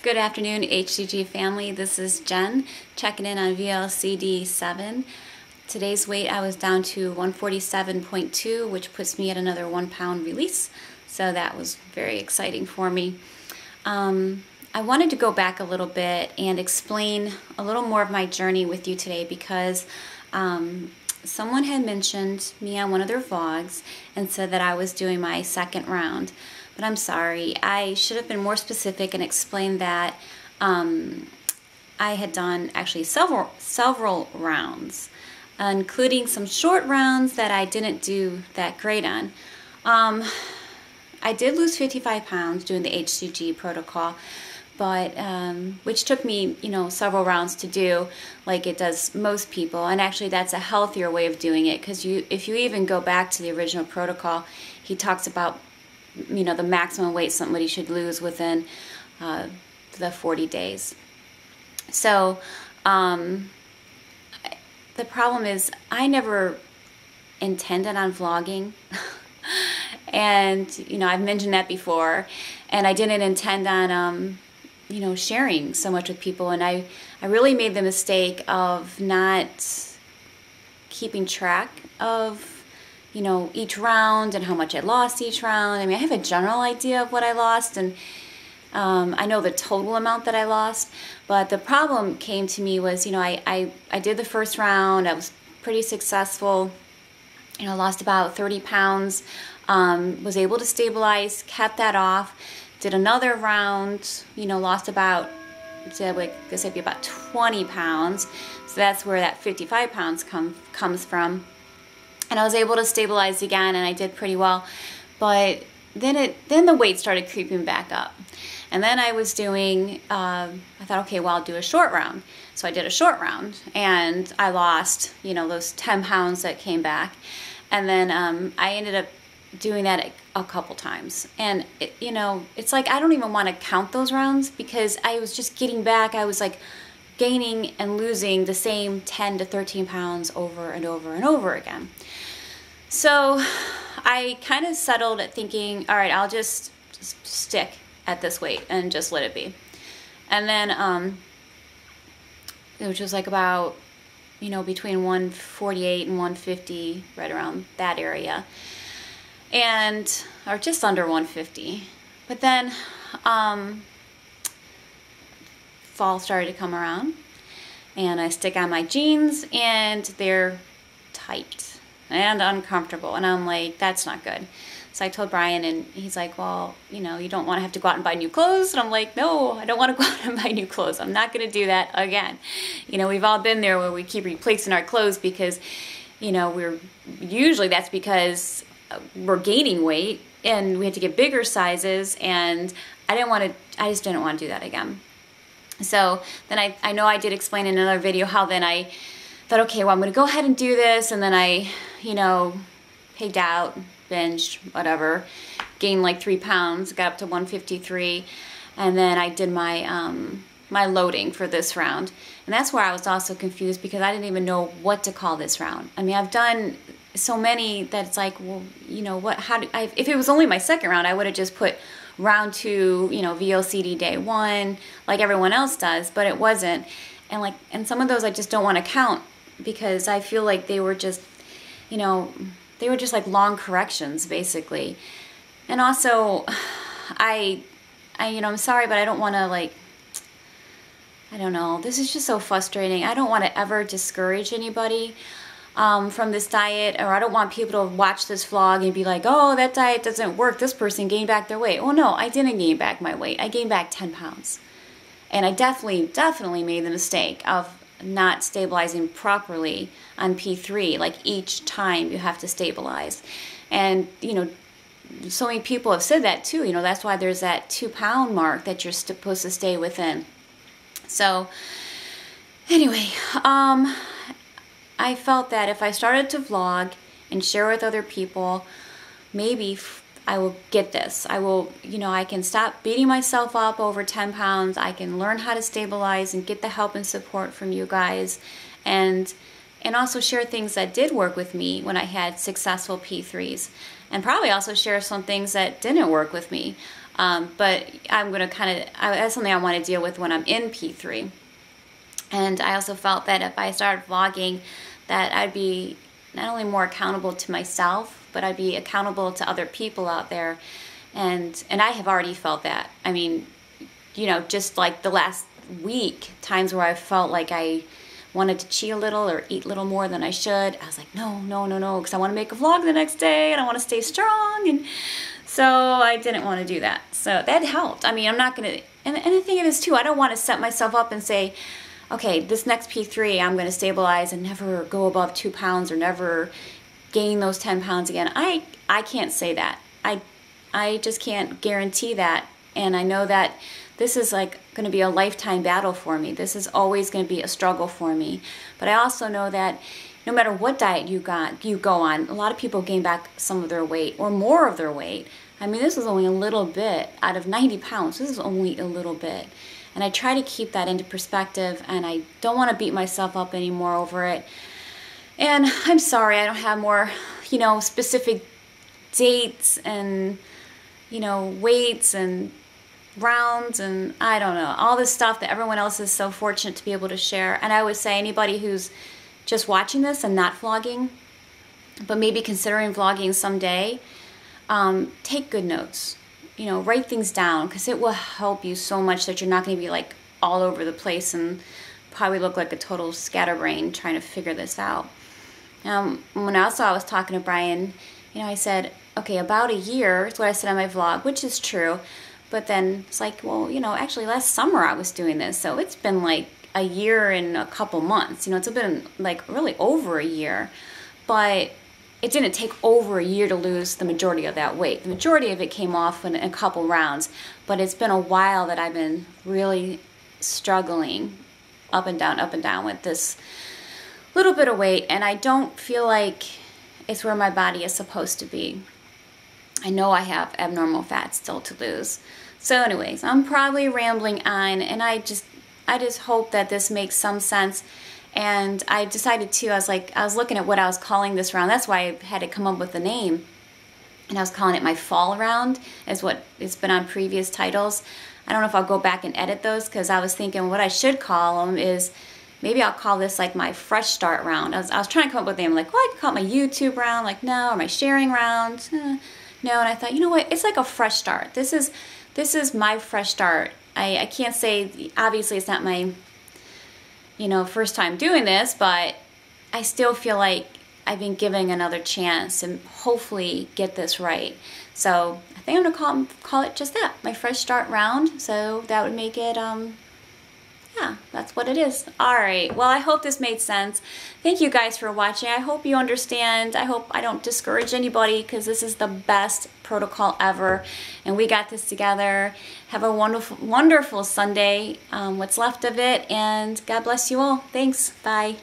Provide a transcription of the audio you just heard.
Good afternoon, HCG family. This is Jen checking in on VLCD 7. Today's weight I was down to 147.2, which puts me at another 1 pound release. So that was very exciting for me. I wanted to go back a little bit and explain a little more of my journey with you today because someone had mentioned me on one of their vlogs and said that I was doing my second round. But I'm sorry, I should have been more specific and explained that I had done actually several rounds, including some short rounds that I didn't do that great on. I did lose 55 pounds doing the HCG protocol, but which took me, several rounds to do, like it does most people. And actually, that's a healthier way of doing it because if you even go back to the original protocol, he talks about the maximum weight somebody should lose within the 40 days. So the problem is I never intended on vlogging. And, I've mentioned that before. And I didn't intend on, sharing so much with people. And I really made the mistake of not keeping track of each round and how much I lost each round. I mean, I have a general idea of what I lost, and I know the total amount that I lost, but the problem came to me was, I did the first round. I was pretty successful. Lost about 30 pounds, was able to stabilize, kept that off, did another round, lost about, I guess it'd be about 20 pounds. So that's where that 55 pounds comes from. And I was able to stabilize again, and I did pretty well. But then the weight started creeping back up. And then I was doing, I thought, okay, well, I'll do a short round. So I did a short round, and I lost, those 10 pounds that came back. And then I ended up doing that a couple times. And, it's like I don't even want to count those rounds because I was just getting back. I was like gaining and losing the same 10 to 13 pounds over and over and over again. So I kind of settled at thinking, all right, I'll just stick at this weight and just let it be. And then, which was like about, between 148 and 150, right around that area. And, or just under 150. But then, fall started to come around, and I stick on my jeans, and they're tight and uncomfortable, and I'm like, that's not good. So I told Brian, and he's like, well, you don't want to have to go out and buy new clothes. And I'm like, no, I don't want to go out and buy new clothes. I'm not going to do that again. We've all been there where we keep replacing our clothes because, usually that's because we're gaining weight and we had to get bigger sizes, and I just didn't want to do that again. So then I know I did explain in another video how then I thought, okay, well, I'm going to go ahead and do this. And then I, pigged out, binged, whatever, gained like 3 pounds, got up to 153. And then I did my, my loading for this round. And that's where I was also confused because I didn't even know what to call this round. I mean, I've done so many that it's like, well, if it was only my second round, I would have just put round 2, VLCD day 1, like everyone else does, but it wasn't. And some of those I just don't want to count because I feel like they were just, they were just like long corrections basically. And also, I'm sorry, but I don't want to I don't know, this is just so frustrating. I don't want to ever discourage anybody from this diet, or I don't want people to watch this vlog and be like, oh, that diet doesn't work, this person gained back their weight. Well, no, I didn't gain back my weight. I gained back 10 pounds. And I definitely made the mistake of not stabilizing properly on P3. Like each time you have to stabilize. And, so many people have said that too. That's why there's that 2 pound mark that you're supposed to stay within. So anyway, I felt that if I started to vlog and share with other people, maybe I will get this. I will, I can stop beating myself up over 10 pounds. I can learn how to stabilize and get the help and support from you guys. And also share things that did work with me when I had successful P3s. And probably also share some things that didn't work with me. But I'm going to that's something I want to deal with when I'm in P3. And I also felt that if I started vlogging, that I'd be not only more accountable to myself, but I'd be accountable to other people out there. And I have already felt that. I mean, you know, just like the last week, times where I felt like I wanted to cheat a little or eat a little more than I should. I was like, no, because I want to make a vlog the next day and I want to stay strong. And so I didn't want to do that. So that helped. I mean, I'm not going to, and the thing is too, I don't want to set myself up and say, okay, this next P3, I'm going to stabilize and never go above 2 pounds or never gain those 10 pounds again. I can't say that. I just can't guarantee that. And I know that this is like going to be a lifetime battle for me. This is always going to be a struggle for me. But I also know that no matter what diet you go on, a lot of people gain back some of their weight or more of their weight. I mean, this is only a little bit out of 90 pounds. This is only a little bit. And I try to keep that into perspective, and I don't want to beat myself up anymore over it. And I'm sorry I don't have more, you know, specific dates and, you know, weights and rounds and I don't know, all this stuff that everyone else is so fortunate to be able to share. And I always say anybody who's just watching this and not vlogging, but maybe considering vlogging someday, take good notes. You know, write things down, because it will help you so much that you're not going to be like all over the place and probably look like a total scatterbrain trying to figure this out. When I was talking to Brian, you know, I said, okay, about a year is what I said on my vlog, which is true. But then it's like, well, you know, actually last summer I was doing this, so it's been like a year and a couple months. You know, it's been like really over a year. But it didn't take over a year to lose the majority of that weight. The majority of it came off in a couple rounds, but it's been a while that I've been really struggling up and down with this little bit of weight, and I don't feel like it's where my body is supposed to be. I know I have abnormal fat still to lose. So anyways, I'm probably rambling on, and I just hope that this makes some sense. And I decided to, I was looking at what I was calling this round. That's why I had to come up with the name. And I was calling it my fall round, is what it's been on previous titles. I don't know if I'll go back and edit those, because I was thinking what I should call them is, maybe I'll call this like my fresh start round. I was trying to come up with a name, like, well, I could call it my YouTube round, like, no, or my sharing round, no. And I thought, you know what, it's like a fresh start. This is my fresh start. I can't say, obviously it's not my, you know, first time doing this, but I still feel like I've been giving another chance and hopefully get this right. So I think I'm gonna call it just that, my fresh start round. So that would make it, yeah, that's what it is. All right, well, I hope this made sense. Thank you guys for watching. I hope you understand. I hope I don't discourage anybody, because this is the best protocol ever, and we got this together. Have a wonderful, wonderful Sunday, what's left of it, and God bless you all. Thanks. Bye.